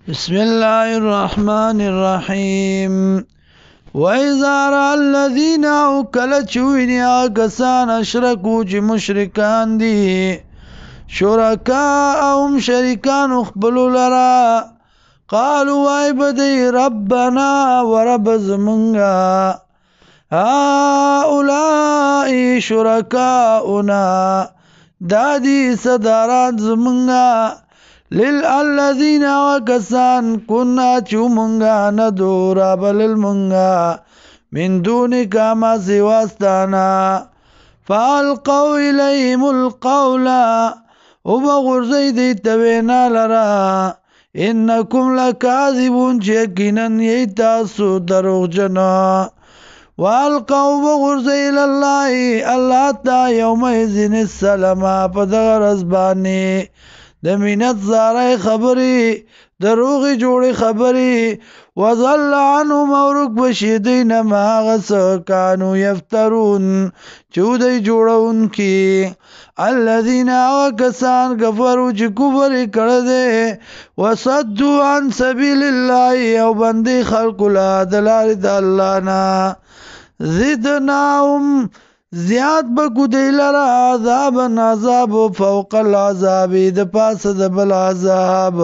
بسم الله الرحمن الرحيم وَإِذَا رَأَى الَّذِينَ وَكَلَ چوینی آکسان اشرکو چی مشرکان دی شرکاءهم شریکان اخبلو لرا قالوا وای بدی ربنا ورب زمنگا هؤلاء شرکاؤنا دادی صداران زمنگا للذین وکسان کنا چومنگا ندو رابل المنگا من دونک ما سواستانا فالقوا الیهم القول وبغرزی دیتوینا لرا انکم لکاذبون چیکنن یتاسو دروغ جنا والقوا بغرزی الاللہ اللہ تا یومئذن السلام پدغر ازبانی د مینت زارای خبری دروغی جوړی خبری وظل عنهم ورک بشیدین ما غس کانو یفترون چودی جوړون کی الذین وکسان کفروا چې کفر کړه وصدوا عن سبیل الله او بندي خلق لا دلال د الله نا زدناهم زیاد بکو دی لرا عذاب فوق العذاب د پاس د بل عذاب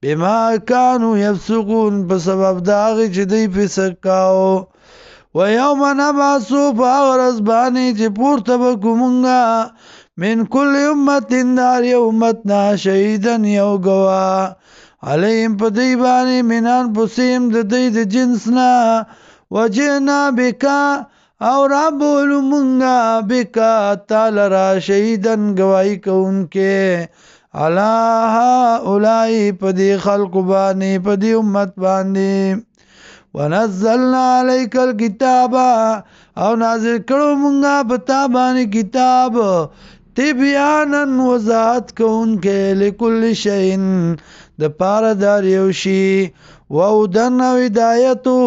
بما کانو یفسقون په سبب داغی چې دی فسقاو و یوم نبعثو فاغرز بانی چې پورته بکو منگا من کل امت دار یو امتنا شهیدن یو گوا علیم په دی بانی من انفسهم د دی د جنسنا وجئنا بکا او رابولو منگا بکا تالرا شهیدن گواہی کونکے علاها اولائی پدی خلق بانی پدی امت بانی ونزلنا علیک الكتاب او نازل کرو منگا بتا بانی کتاب تبیانا وضاحت کونکے لکل شئین د پار دار یوشی وودن و ہدایتو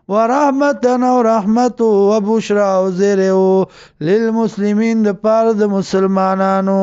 ورحمتن و رحمتو و بشرا و زیرو للمسلمین د پار د مسلمانانو